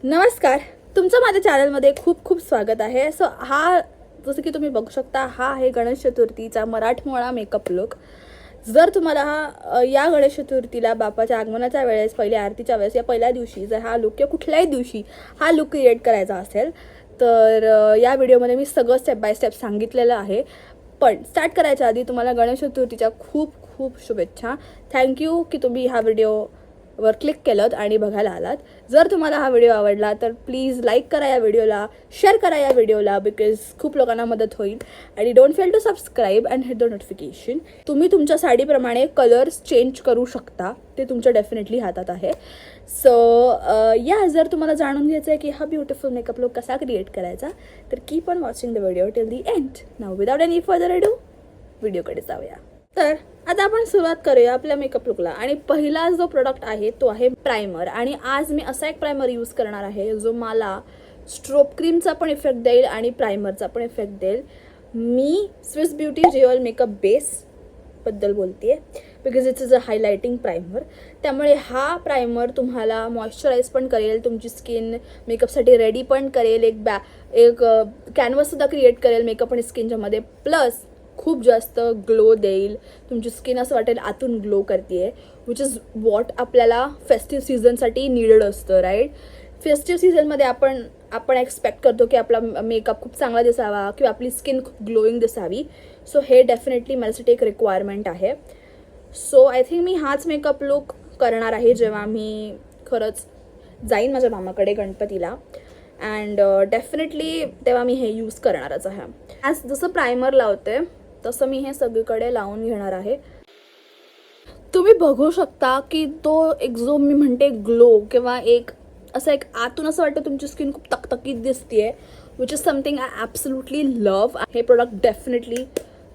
नमस्कार, तुमचं माझ्या चॅनलमध्ये खूप खूप स्वागत आहे. सो जसं की तुम्ही बघू शकता, हा आहे गणेश चतुर्थीचा मराठमोळा मेकअप लुक. जर तुम्हाला या गणेश चतुर्थीला बाप्पाच्या आगमनाच्या वेळेस, पहिल्या आरतीच्या वेळेस या पहिल्या दिवशी जर हा लुक किंवा कुठल्याही दिवशी हा लुक क्रिएट करायचा असेल तर या व्हिडिओमध्ये मी सगळं स्टेप बाय स्टेप सांगितलेलं आहे. पण स्टार्ट करायच्या आधी तुम्हाला गणेश चतुर्थीच्या खूप खूप शुभेच्छा. थँक्यू की तुम्ही हा व्हिडिओ वर क्लिक केलं आणि बघायला आलात. जर तुम्हाला हा व्हिडिओ आवडला तर प्लीज लाईक करा या व्हिडिओला, शेअर करा या व्हिडिओला, बिकॉज खूप लोकांना मदत होईल. आणि don't fail to subscribe and hit the notification. तुम्ही तुमच्या साडीप्रमाणे कलर्स चेंज करू शकता, ते तुमच्या डेफिनेटली हातात आहे. सो जर तुम्हाला जाणून घ्यायचं आहे की हा ब्युटिफुल मेकअप लुक कसा क्रिएट करायचा तर keep on watching the video till the end. Now without any further ado व्हिडिओकडे जाऊया. तर आता आपण सुरुवात करूया आपल्या मेकअप लुकला. आणि पहिला जो प्रोडक्ट आहे तो आहे प्रायमर. आणि आज मी असा एक प्रायमर यूज करणार आहे जो मला स्ट्रोब क्रीमचा पण इफेक्ट देईल आणि प्रायमरचा पण इफेक्ट देईल. मी Swiss beauty real makeup base बद्दल बोलते because it's is a highlighting primer. त्यामुळे हा प्रायमर तुम्हाला मॉइश्चराईज पण करेल, तुमची स्किन मेकअपसाठी रेडी पण करेल, एक कॅनव्हाससुद्धा क्रिएट करेल मेकअप आणि स्किनच्या मध्ये. प्लस खूप जास्त ग्लो देईल. तुमची स्किन असं वाटेल आतून ग्लो करते, विच इज वॉट आपल्याला फेस्टिव्ह सीझनसाठी नीडेड असतं, राईट. फेस्टिव्ह सीझनमध्ये आपण एक्सपेक्ट करतो की आपला मेकअप खूप चांगला दिसावा किंवा आपली स्किन खूप ग्लोईंग दिसावी. सो हे डेफिनेटली माझ्यासाठी एक रिक्वायरमेंट आहे. सो आय थिंक मी हाच मेकअप लुक करणार आहे जेव्हा मी खरंच जाईन माझ्या मामाकडे गणपतीला. अँड डेफिनेटली तेव्हा मी हे यूज करणारच आहे. आज जसं प्रायमर लावते तसं मी हे सगळीकडे लावून घेणार आहे. तुम्ही बघू शकता की तो एक जो मी म्हणते ग्लो किंवा एक आतून असं वाटतं तुमची स्किन खूप तकतकीत दिसतीये, which is something I absolutely love. हे प्रोडक्ट डेफिनेटली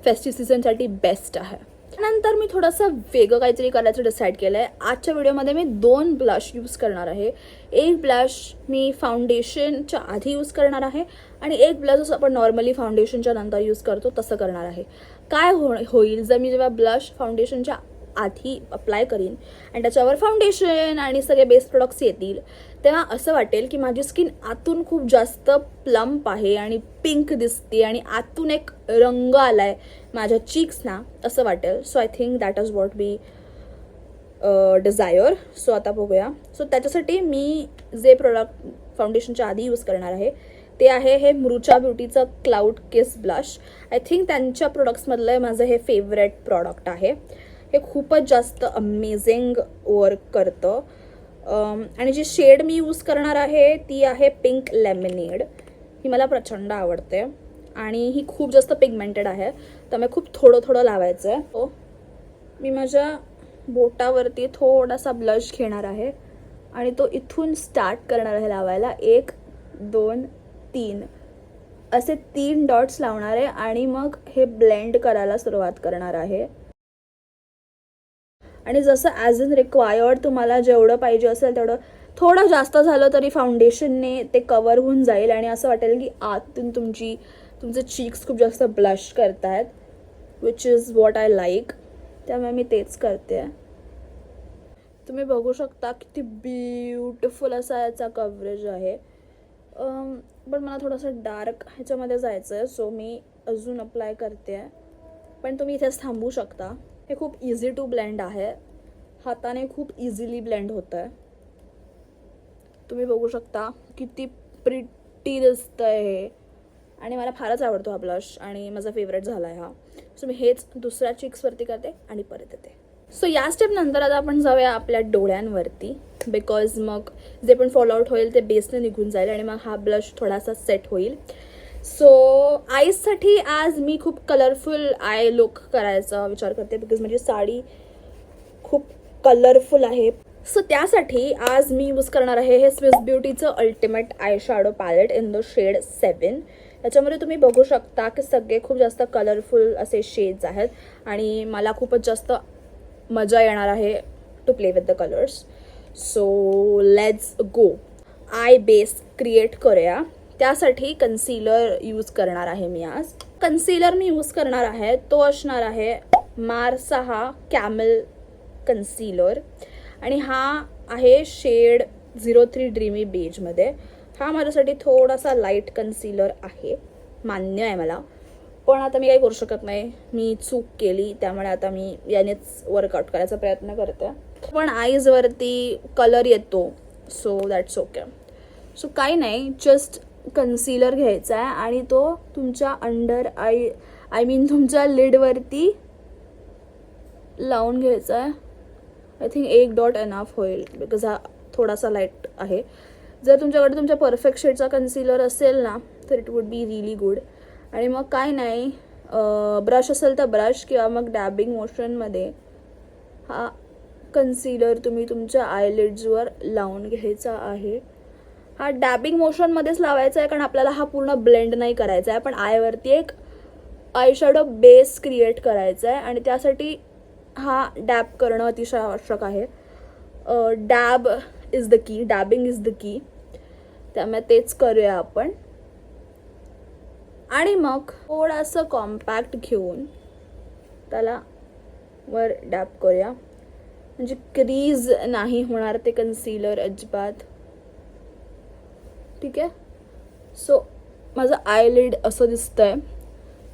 फेस्टिव्ह सीझनसाठी बेस्ट आहे. त्यानंतर मी थोडंसं वेगळं काहीतरी करायचं डिसाईड केलं आहे. आजच्या व्हिडिओमध्ये मी 2 ब्लश यूज करणार आहे. एक ब्लश मी फाउंडेशनच्या आधी यूज करणार आहे आणि एक ब्लश जसं आपण नॉर्मली फाउंडेशनच्या नंतर यूज करतो तसं करणार आहे. काय होईल जर मी जेव्हा ब्लश फाउंडेशनच्या आधी अप्लाय करीन आणि त्याच्यावर फाउंडेशन आणि सगळे बेस प्रोडक्ट्स येतील तेव्हा असं वाटेल की माझी स्किन आतून खूप जास्त प्लम्प आहे आणि पिंक दिसते आणि आतून एक रंग आलाय माझ्या चीक्सना असं वाटेल. So I think that is what we desire. So आता बघूया. सो त्याच्यासाठी मी जे प्रोडक्ट फाउंडेशनच्या आधी यूज करणार आहे ते आहे हे मुरुचा ब्युटीचं cloud kiss blush. I think त्यांच्या प्रोडक्ट्समधलं माझं हे फेवरेट प्रॉडक्ट आहे. हे खूपच जास्त अमेझिंग वर्क करतं. आणि जी शेड मी यूज करणार आहे ती आहे पिंक लेमनेड. ही मला प्रचंड आवडते आणि ही खूप जास्त पिगमेंटेड आहे, त्यामुळे खूप थोडं लावायचं आहे. तो मी माझ्या बोटावरती थोडासा ब्लश घेणार आहे आणि तो इथून स्टार्ट करणार आहे लावायला. 1 2 3 असे 3 डॉट्स लावणार आहे आणि मग हे ब्लेंड करायला सुरुवात करणार आहे. आणि जसं ॲज इन रिक्वायर्ड तुम्हाला जेवढं पाहिजे असेल तेवढं, थोडं जास्त झालं तरी फाउंडेशनने ते कवर होऊन जाईल आणि असं वाटेल की आतून तुमचे चीक्स खूप जास्त ब्लश करतायत, which is what I like. त्यामुळे मी तेच करते. तुम्ही बघू शकता किती ब्युटिफुल असा याचा कव्हरेज आहे. पण मला थोडंसं डार्क ह्याच्यामध्ये जायचं आहे, सो मी अजून अप्लाय करते. पण तुम्ही इथेच थांबू शकता. हे खूप इझी टू ब्लेंड आहे, हाताने खूप इझिली ब्लेंड होतं आहे. तुम्ही बघू शकता किती प्रिटी दिसतं आहे हे आणि मला फारच आवडतो हा ब्लश आणि माझा फेवरेट झाला आहे हा. सो मी हेच दुसऱ्या चिक्सवरती करते आणि परत येते. सो या स्टेप नंतर आता आपण जाऊया आपल्या डोळ्यांवरती, बिकॉज मग जे पण फॉलोआउट होईल ते बेसने निघून जाईल आणि मग हा ब्लश थोडासा सेट होईल. सो आईजसाठी आज मी खूप कलरफुल आय लुक करायचा विचार करते बिकॉज माझी साडी खूप कलरफुल आहे. सो त्यासाठी आज मी यूज करणार आहे हे स्विस ब्युटीचं ultimate eye shadow palette in the shade 7. याच्यामध्ये तुम्ही बघू शकता की सगळे खूप जास्त कलरफुल असे शेड्स आहेत आणि मला खूपच जास्त मजा येणार आहे to play with the colours. So let's go. Eye base create करूया. त्यासाठी कन्सीलर यूज करणार आहे मी आज. कन्सीलर मी यूज करणार आहे तो असणार आहे मार्स 6 कॅमल कन्सीलर आणि हा आहे शेड 03 ड्रीमी बेजमध्ये. हा माझ्यासाठी थोडासा लाईट कन्सिलर आहे, मान्य आहे मला, पण आता मी काही करू शकत नाही, मी चूक केली, त्यामुळे आता मी यानेच वर्कआउट करायचा प्रयत्न करते. पण आईजवरती कलर येतो, सो दॅट्स ओके. सो काही नाही, जस्ट कन्सिलर घ्यायचा आहे आणि तो तुमच्या अंडर आय मीन तुमच्या लिडवरती लावून घ्यायचा आहे. आय थिंक 1 डॉट एनफ होईल, बिकॉज हा थोडासा लाईट आहे. जर तुमच्याकडे तुमच्या परफेक्ट शेडचा कन्सिलर असेल ना, तर it would be really good. आणि मग काय नाही, ब्रश असेल तर ब्रश किंवा मग डॅबिंग मोशनमध्ये हा कन्सिलर तुम्ही तुमच्या आयलिड्सवर लावून घ्यायचा आहे. हा डॅबिंग मोशनमध्येच लावायचा आहे, कारण आपल्याला हा पूर्ण ब्लेंड नाही करायचा आहे, पण आयवरती एक आयशॅडो बेस क्रिएट करायचा आहे आणि त्यासाठी हा डॅब करणं अतिशय आवश्यक आहे. Dab is the key, dabbing is the key, त्यामुळे तेच करूया आपण. आणि मग थोडंसं कॉम्पॅक्ट घेऊन त्याला वर डॅब करूया, म्हणजे क्रीज नाही होणार ते कन्सिलर अजिबात. ठीक आहे. सो माझं आयलिड असं दिसतंय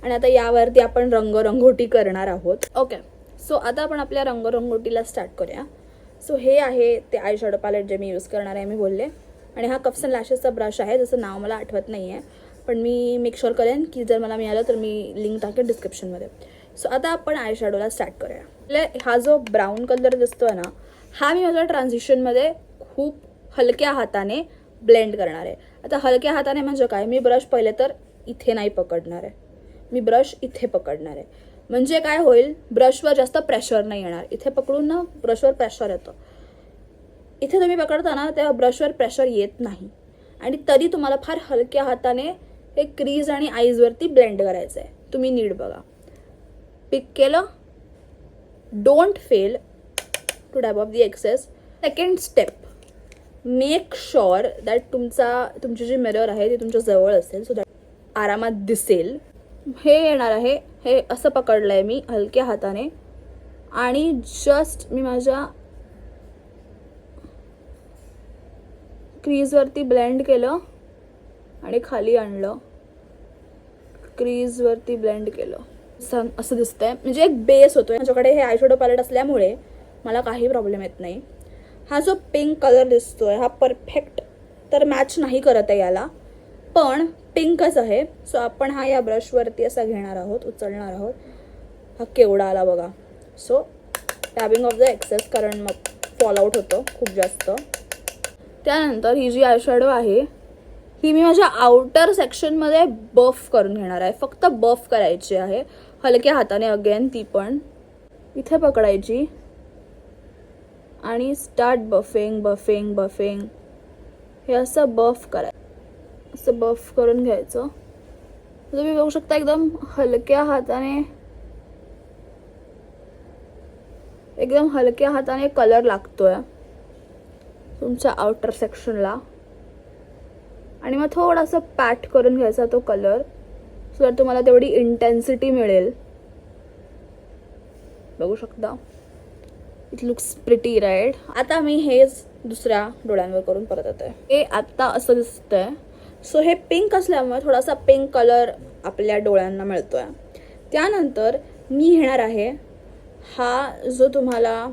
आणि आता यावरती आपण रंगरंगोटी करणार आहोत. ओके, सो आता आपण आपल्या रंगरंगोटीला स्टार्ट करूया. सो हे आहे ते आय शॅडो पॅलेट जे मी यूज करणार आहे, मी बोलले. आणि हा कप्स अँड लॅशेसचा ब्रश आहे, जसं नाव मला आठवत नाही आहे, पण मी मेक शुअर करेन की जर मला मिळालं तर मी लिंक टाकेन डिस्क्रिप्शनमध्ये. सो आता आपण आय शॅडोला स्टार्ट करूया. हा जो ब्राऊन कलर दिसतोय ना, हा मी माझ्या ट्रान्झिशनमध्ये खूप हलक्या हाताने ब्लेंड करणार आहे. आता हलक्या हाताने म्हणजे काय, मी ब्रश पहिले तर इथे नाही पकडणार आहे, मी ब्रश इथे पकडणार आहे. म्हणजे काय होईल, ब्रशवर जास्त प्रेशर नाही येणार. इथे पकडून ना ब्रशवर प्रेशर येतं, इथे तुम्ही पकडताना तेव्हा ब्रशवर प्रेशर येत नाही. आणि तरी तुम्हाला फार हलक्या हाताने हे क्रीज आणि आईजवरती ब्लेंड करायचं आहे. तुम्ही नीट बघा, पिक केलं, don't fail to dab off the excess. Second step, make sure that तुमची जी मिरर आहे ती तुमच्या जवळ असेल, सो दॅट आरामात दिसेल. हे येणार आहे, हे असं पकडलं आहे मी हलक्या हाताने आणि जस्ट मी माझ्या क्रीजवरती ब्लेंड केलं आणि खाली आणलं, क्रीजवरती ब्लेंड केलं. असं दिसतंय, म्हणजे एक बेस होतोय. माझ्याकडे हे आयशॅडो पॅलेट असल्यामुळे मला काही प्रॉब्लेम येत नाही. हा जो पिंक कलर दिसतोय हा परफेक्ट तर मॅच नाही करत आहे याला, पण पिंकच आहे. सो आपण हा या ब्रशवरती असा घेणार आहोत, उचलणार आहोत. हा केवढा आला बघा. सो टॅबिंग ऑफ द एक्सेस, कारण मग फॉल आउट होतं खूप जास्त. त्यानंतर ही जी आयशॅडो आहे ही मी माझ्या आउटर सेक्शनमध्ये बफ करून घेणार आहे. फक्त बफ करायची आहे हलक्या हाताने. अगेन ती पण इथे पकडायची आणि स्टार्ट बफिंग बफिंग बफिंग. हे असं बफ करायचं, असं बफ करून घ्यायचं. तुम्ही बघू शकता एकदम हलक्या हाताने कलर लागतोय तुमच्या आउटर सेक्शनला. आणि मग थोडासा पॅट करून घ्यायचा तो कलर, सो दॅट तुम्हाला तेवढी इंटेन्सिटी मिळेल. बघू शकता, इट लुक्स प्रिटी राईट. आता मी हेच दुसऱ्या डोळ्यांवर करून परत येते. हे आत्ता असं दिसतंय. सो हे पिंक असल्यामुळे थोडासा पिंक कलर आपल्या डोळ्यांना मिळतोय. त्यानंतर मी घेणार आहे हा जो तुम्हाला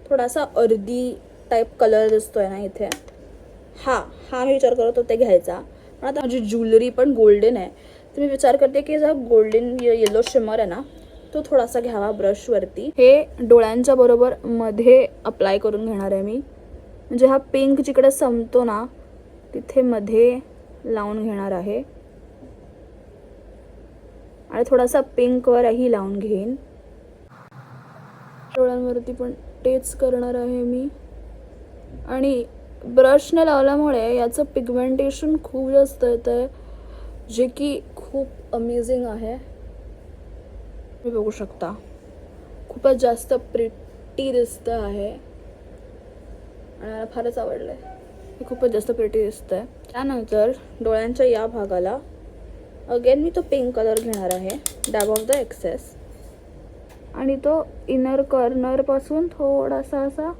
थोडासा अर्धी टाईप कलर दिसतोय ना इथे, हा मी विचार करत होते घ्यायचा. पण आता माझी ज्वेलरी पण गोल्डन आहे, तर मी विचार करते की जो गोल्डन येलो शिमर आहे ना, तो थोडासा घ्यावा ब्रशवरती. हे डोळ्यांच्या बरोबर मध्ये अप्लाय करून घेणार आहे मी. म्हणजे हा पिंक जिकडे संपतो ना तिथे मध्ये लावून घेणार आहे आणि थोडासा पिंकवरही लावून घेईन. डोळ्यांवरती पण तेच करणार आहे मी. आणि ब्रशने लावल्यामुळे याचं पिगमेंटेशन खूप जास्त येतं आहे, जे की खूप अमेझिंग आहे. तुम्ही बघू शकता खूपच जास्त प्रिटी दिसतं आहे आणि मला फारच आवडलं आहे. हे खूपच जास्त प्रिटी दिसतं आहे. त्यानंतर डोळ्यांच्या या भागाला अगेन मी तो पिंक कलर घेणार आहे, डॅब ऑफ द एक्सेस. आणि तो इनर कॉर्नरपासून थोडासा असा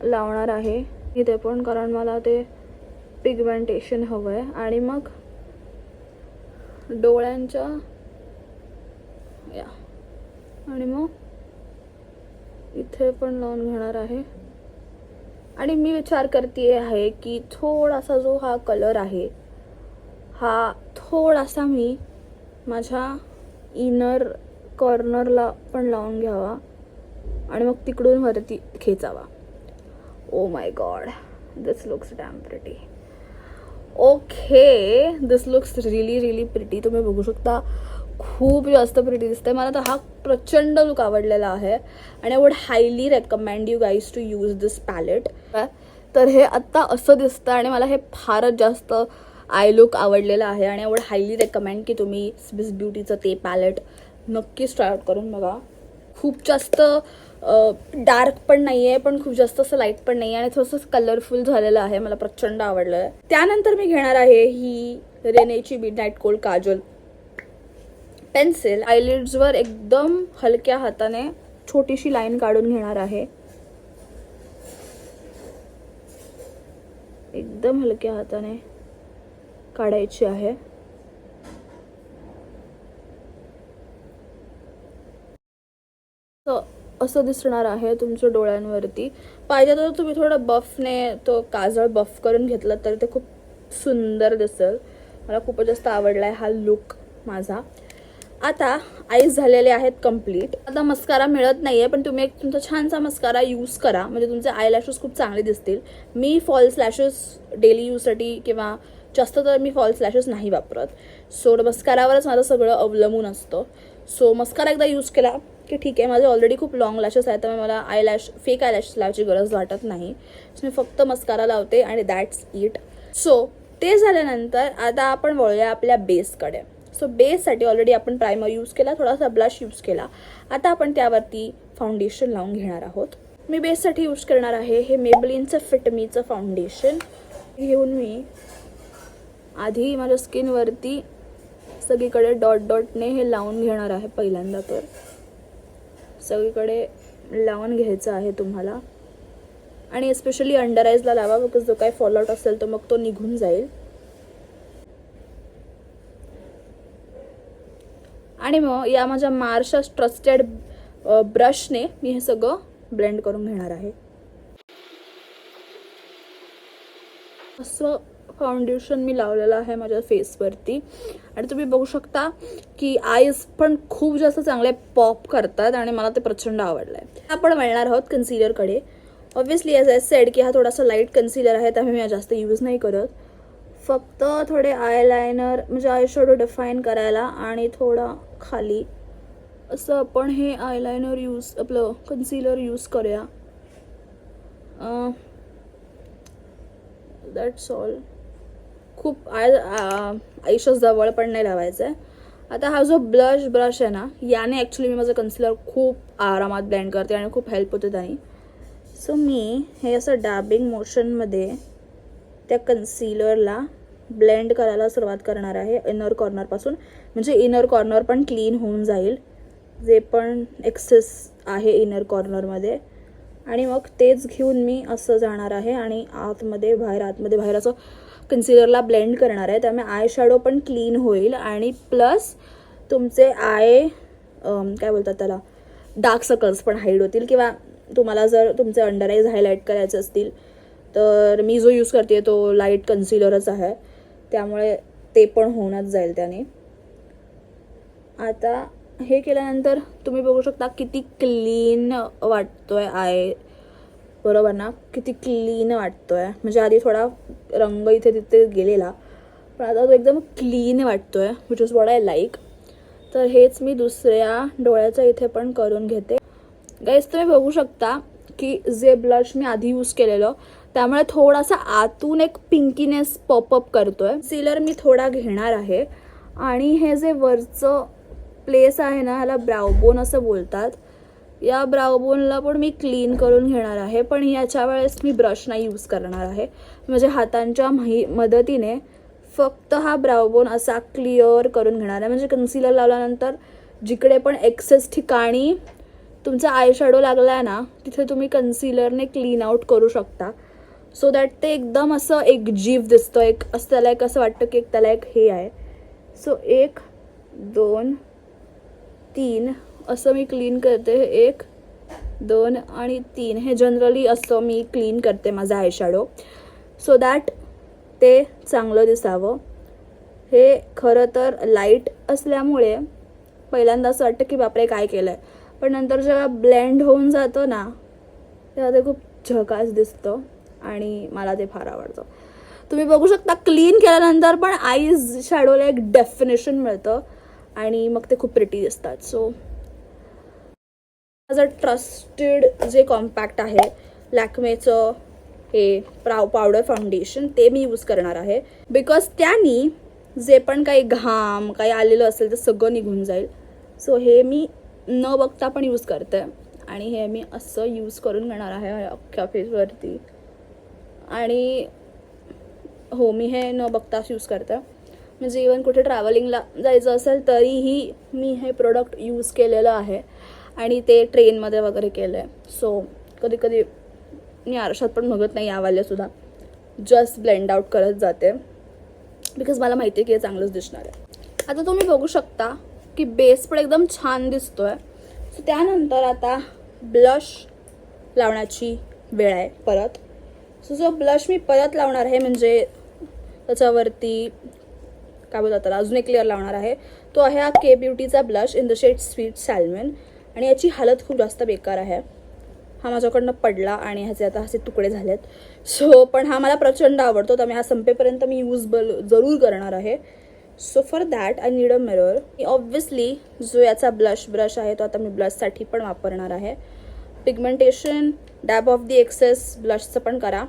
लावणार आहे इथे पण, कारण मला ते पिगमेंटेशन हवं आहे. आणि मग डोळ्यांच्या या आणि मग इथे पण लावून घेणार आहे. आणि मी विचार करते आहे की थोडासा जो हा कलर आहे हा थोडासा मी माझ्या इनर कॉर्नरला पण लावून घ्यावा आणि मग तिकडून वरती खेचावा. Oh my God, this looks damn pretty. Okay, this looks really really pretty. तुम्ही बघू शकता खूप जास्त प्रिटी दिसते. मला तर हा प्रचंड लुक आवडलेला आहे आणि I would highly recommend you guys to use this palette. तर हे आत्ता असं दिसतं आणि मला हे फारच जास्त आय लुक आवडलेलं आहे आणि आय वुड हायली रेकमेंड की तुम्ही स्विस ब्युटीचं ते पॅलेट नक्कीच ट्राय आउट करून बघा. खूप जास्त डार्क पण नाही आहे, पण खूप जास्त असं लाईट पण नाही आहे आणि थोडंसं कलरफुल झालेलं आहे. मला प्रचंड आवडलं आहे. त्यानंतर मी घेणार आहे ही रेनेची मिडनाईट कोल्ड काजल पेन्सिल. आयलिड्सवर एकदम हलक्या हाताने छोटीशी लाईन काढून घेणार आहे. एकदम हलक्या हाताने काढायची आहे. असं दिसणार आहे तुमच्या डोळ्यांवरती. पाहिजे तर तुम्ही थोडं बफने तो काजळ बफ करून घेतलं तर ते खूप सुंदर दिसेल. मला खूपच जास्त आवडला आहे हा लुक माझा. आता आईज झालेले आहेत कंप्लीट. आता मस्कारा मिळत नाहीये, पण तुम्ही एक तुमचा छानसा मस्कारा यूज करा म्हणजे तुमचे आय लॅशेस खूप चांगले दिसतील. मी फॉल्स लॅशेस डेली यूजसाठी किंवा जास्त तर मी फॉल्स लॅशेस नाही वापरत. सो मस्कारावरच माझं सगळं अवलंबून असतं. सो मस्कारा एकदा यूज केला की ठीक आहे. माझे ऑलरेडी खूप लॉंग लॅशेस आहेत त्यामुळे मला फेक आय लॅशेस लावायची गरज वाटत नाही. सो मी फक्त मस्कारा लावते आणि दॅट्स इट. सो ते झाल्यानंतर आता आपण वळूया आपल्या बेसकडे. सो बेससाठी ऑलरेडी आपण प्रायमर यूज केला, थोडासा ब्लश यूज केला. आता आपण त्यावरती फाउंडेशन लावून घेणार आहोत. मी बेससाठी यूज करणार आहे हे मेबलिनचं फिट मीचं फाउंडेशन. घेऊन मी आधी माझ्या स्किनवरती सगळीकडे डॉट डॉटने हे लावून घेणार आहे. पहिल्यांदा तर सगळीकडे लावून घ्यायचं आहे तुम्हाला आणि एस्पेशली अंडर आईजला लावा, बिकॉज जो काही फॉलआउट असेल तर मग तो निघून जाईल. आणि मग या माझ्या मार्शा ट्रस्टेड ब्रशने मी हे सगळं ब्लेंड करून घेणार आहे. असं फाउंडेशन मी लावलेलं आहे माझ्या फेसवरती आणि तुम्ही बघू शकता की आईज पण खूप जास्त चांगले पॉप करतात आणि मला ते प्रचंड आवडलं आहे. आपण वळणार आहोत कन्सिलरकडे. ऑब्व्हियसली ॲज आय सेड की हा थोडासा लाईट कन्सिलर आहे त्यामुळे मी जास्त यूज नाही करत. फक्त थोडे आयलायनर म्हणजे आय शॅडो डिफाईन करायला आणि थोडा खाली असं आपण हे आयलायनर आपलं कन्सिलर यूज करूया. That's all. खूप आयुष्यात जवळ पण नाही लावायचं आहे. आता हा जो ब्लश ब्रश आहे ना, याने ॲक्च्युली मी माझं कन्सिलर खूप आरामात ब्लेंड करते आणि खूप हेल्प होते त्याने. सो मी हे असं डॅबिंग मोशनमध्ये त्या कन्सिलरला ब्लेंड करायला सुरुवात करणार आहे इनर कॉर्नरपासून, म्हणजे इनर कॉर्नर पण क्लीन होऊन जाईल जे पण एक्सेस आहे इनर कॉर्नरमध्ये. आणि मग तेच घेऊन मी असं जाणार आहे आणि आतमध्ये बाहेर असं कन्सिलरला ब्लेंड करणार आहे. त्यामुळे आय शॅडो पण क्लीन होईल आणि प्लस तुमचे काय बोलतात त्याला डार्क सर्कल्स पण हाईड होतील. किंवा तुम्हाला जर तुमचे अंडर आईज हायलाईट करायचे असतील तर मी जो यूज करते तो लाईट कन्सिलरच आहे त्यामुळे ते पण होऊनच जाईल त्याने. आता हे केल्यानंतर तुम्ही बघू शकता किती क्लीन वाटतोय आय, बरोबर ना? किती क्लीन वाटतोय. म्हणजे आधी थोडा रंग इथे तिथे गेलेला पण आता तो एकदम क्लीन वाटतोय, which is what I like. तर हेच मी दुसऱ्या डोळ्याच्या इथे पण करून घेते. गाईज तुम्ही बघू शकता की जे ब्लश मी आधी यूज केलेलं त्यामुळे थोडासा आतून एक पिंकीनेस पॉपअप करतोय. कन्सिलर मी थोडा घेणार आहे आणि हे जे वरचं प्लेस आहे ना ह्याला ब्राउबोन असं बोलतात. या ब्राउबोनला पण मी क्लीन करून घेणार आहे, पण याच्या वेळेस मी ब्रश नाही यूज करणार आहे. म्हणजे हातांच्या मदतीने फक्त हा ब्राउबोन असा क्लिअर करून घेणार आहे. म्हणजे कन्सिलर लावल्यानंतर जिकडे पण एक्सेस ठिकाणी तुमचा आय शॅडो लागला आहे ना तिथे तुम्ही कन्सिलरने क्लीन आउट करू शकता, सो दॅट ते एकदम असं एक जीव दिसतं, एक असं त्याला एक असं वाटतं की एक त्याला एक हे आहे. सो 1 2 3 असं मी क्लीन करते. 1 2 आणि 3 हे जनरली असं मी क्लीन करते माझा आय शॅडो, सो दॅट ते चांगलं दिसावं. हे खरं तर लाईट असल्यामुळे पहिल्यांदा असं वाटतं की बापरे काय केलं आहे, पण नंतर जेव्हा ब्लेंड होऊन जातं ना तेव्हा ते खूप झकास दिसतं आणि मला ते फार आवडतं. तुम्ही बघू शकता क्लीन केल्यानंतर पण आईज शॅडोला एक डेफिनेशन मिळतं आणि मग ते खूप प्रिटी दिसतात. सो माझं ट्रस्टेड जे कॉम्पॅक्ट आहे लॅक्मेचं हे पावडर फाउंडेशन ते मी यूज करणार आहे, बिकॉज त्यानी जे पण काही घाम काही आलेलं असेल ते सगळं निघून जाईल. सो हे मी न बघता पण यूज करते आणि हे मी असं यूज करून घेणार आहे अख्ख्या फेसवरती. आणि हो मी हे न बघताच यूज करते, म्हणजे इवन कुठे ट्रॅव्हलिंगला जायचं असेल तरीही मी हे प्रोडक्ट यूज केलेलं आहे आणि ते ट्रेनमध्ये वगैरे केलं आहे. सो कधी कधी मी आरशात पण बघत नाही यावालेसुद्धा, जस्ट ब्लेंड आउट करत जाते बिकॉज मला माहिती आहे की हे चांगलंच दिसणार आहे. आता तुम्ही बघू शकता की बेस पण एकदम छान दिसतो आहे. सो त्यानंतर आता ब्लश लावण्याची वेळ आहे परत. सो जो ब्लश मी परत लावणार आहे म्हणजे त्याच्यावरती काय बोलतात त्याला अजून एक लेअर लावणार आहे, तो आहे हा के ब्युटीचा blush in the shade sweet salmon. आणि याची हालत खूप जास्त बेकार आहे. हा माझ्याकडनं पडला आणि ह्याचे आता असे तुकडे झालेत. सो पण हा मला प्रचंड आवडतो, तर मी हा संपेपर्यंत मी यूज जरूर करणार आहे. So for that I need a mirror. Obviously जो याचा ब्रश आहे तो आता मी ब्लशसाठी पण वापरणार आहे. Pigmentation dab off the excess ब्लशचं पण करा,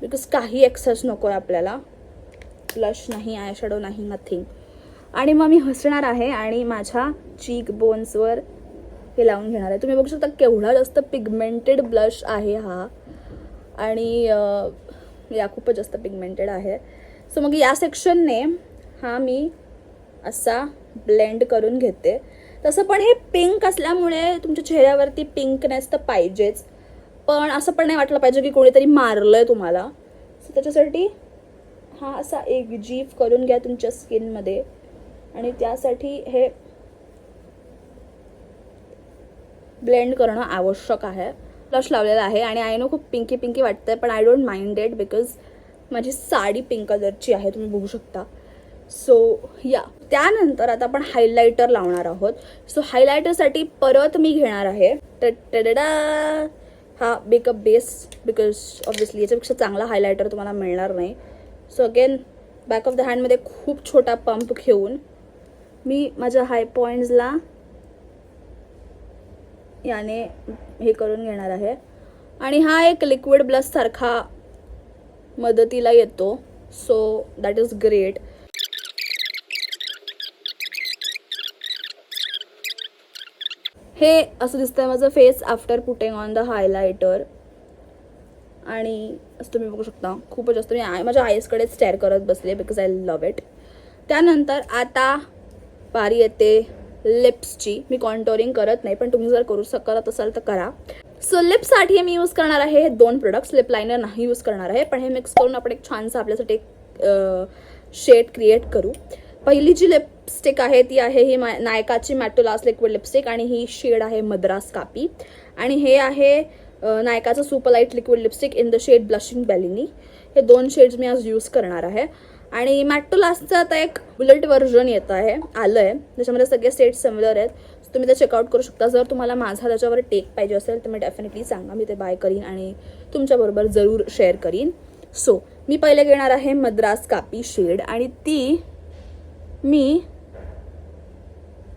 बिकॉज काही एक्सेस नको आहे आपल्याला. ब्लश नाही, आय शॅडो नाही, नथिंग. आणि मग मी हसणार आहे आणि माझ्या चीक बोन्सवर हे लावून घेणार आहे. तुम्ही बघू शकता केवढा जास्त पिगमेंटेड ब्लश आहे हा, आणि या खूपच जास्त पिगमेंटेड आहे. सो मग या सेक्शनने हा मी असा ब्लेंड करून घेते. तसं पण हे पिंक असल्यामुळे तुमच्या चेहऱ्यावरती पिंकनेस तर पाहिजेच, पण असं पण नाही वाटलं पाहिजे की कोणीतरी मारलं आहे तुम्हाला. सो त्याच्यासाठी हा असा एकजीव करून घ्या तुमच्या स्किनमध्ये, आणि त्यासाठी हे ब्लेंड करणं आवश्यक आहे. ब्लश लावलेला आहे आणि आय नो खूप पिंकी पिंकी वाटतंय, पण I don't mind it because माझी साडी पिंक कलरची आहे, तुम्ही बघू शकता. सो या त्यानंतर आता आपण हायलायटर लावणार आहोत. सो हायलायटरसाठी परत मी घेणार आहे हा मेकअप बेस, बिकॉज ऑब्व्हियसली याच्यापेक्षा चांगला हायलायटर तुम्हाला मिळणार नाही. So again back of the हँडमध्ये खूप छोटा पंप घेऊन मी माझ्या हाय पॉईंट्सला याने हे करून घेणार आहे. आणि हा एक लिक्विड ब्लश सारखा मदतीला येतो, सो दॅट इज ग्रेट. हे असं दिसतंय माझं face after putting on the highlighter, आणि असं तुम्ही बघू शकता खूपच जास्त मी माझ्या आईजकडे स्टेअर करत बसले बिकॉज आय लव्ह इट. त्यानंतर आता बारी येते लिप्सची. मी कॉन्टोरिंग करत नाही, पण तुम्ही जर करत असाल तर करा. सो लिप्ससाठी मी यूज करणार आहे हे 2 प्रोडक्ट्स. लिप लायनर नाही यूज करणार आहे, पण हे मिक्स करून आपण एक छानसा आपल्यासाठी एक शेड क्रिएट करू. पहिली जी लिपस्टिक आहे ती आहे ही नायकाची मॅटोलास लिक्विड लिपस्टिक, आणि ही शेड आहे मद्रास कापी, आणि हे आहे नायकाचं super light liquid lipstick in the shade blushing bellini. हे 2 शेड्स मी आज यूज करणार आहे. आणि मॅटोलासचं आता एक बुलेट व्हर्जन आलं आहे ज्याच्यामध्ये सगळे शेड्स सिमिलर आहेत. तुम्ही ते चेकआउट करू शकता. जर तुम्हाला माझा त्याच्यावर टेक पाहिजे असेल तर मी डेफिनेटली सांगा, मी ते बाय करीन आणि तुमच्याबरोबर जरूर शेअर करीन. सो मी पहिले घेणार आहे मद्रास कापी शेड, आणि ती मी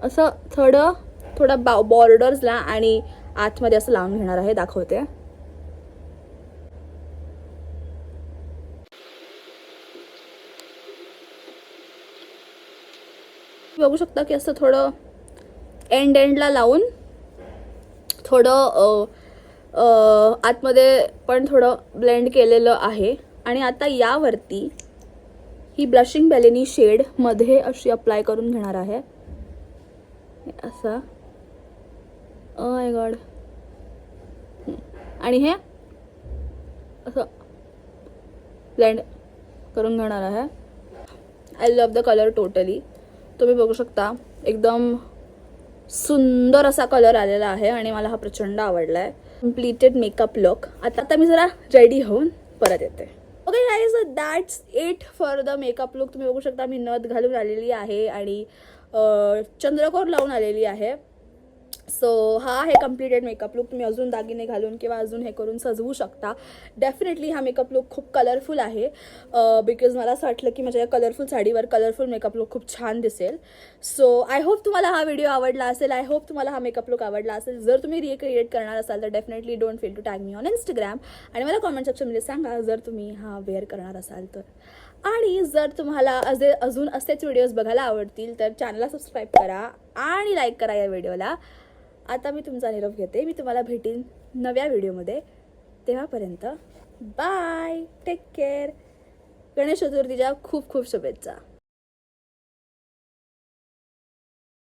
असं थोडा बॉर्डर्सला आणि आतमध्ये असं लावून घेणार आहे. दाखवते. बघू शकता की असं थोडं एंडला लावून थोडं आतमध्ये पण थोडं ब्लेंड केलेलं आहे. आणि आता यावरती ही ब्लशिंग बेलिनी शेड मध्ये अशी अप्लाय करून घेणार आहे. असा माय गॉड. आणि हे असं ब्लेंड करून घेणार आहे. I love the colour totally. तुम्ही बघू शकता एकदम सुंदर असा कलर आलेला आहे आणि मला हा प्रचंड आवडला आहे. Completed makeup look. आता मी जरा रेडी होऊन परत येते. Okay guys, that's it for the makeup look. तुम्ही बघू शकता मी नथ घालून आलेली आहे आणि चंद्रकोर लावून आलेली आहे. सो हा आहे कम्प्लिटेड मेकअप लुक. तुम्ही अजून दागिने घालून किंवा अजून हे करून सजवू शकता. डेफिनेटली हा मेकअप लुक खूप कलरफुल आहे बिकॉज मला असं वाटलं की माझ्या कलरफुल साडीवर कलरफुल मेकअप लुक खूप छान दिसेल. सो आय होप तुम्हाला हा व्हिडिओ आवडला असेल. आय होप तुम्हाला हा मेकअप लुक आवडला असेल. जर तुम्ही रिक्रिएट करणार असाल तर definitely don't fail to tag me on Instagram आणि मला कॉमेंट सेक्शनमध्ये सांगा जर तुम्ही हा वेअर करणार असाल तर. आणि जर तुम्हाला अजून असेच व्हिडिओज बघायला आवडतील तर चॅनलला सबस्क्राईब करा आणि लाईक करा या व्हिडिओला. आता मी तुमचा निरोप घेते. मी तुम्हाला भेटीन नव्या व्हिडिओमध्ये. तेव्हापर्यंत बाय, टेक केअर. गणेश चतुर्थीच्या खूप खूप शुभेच्छा.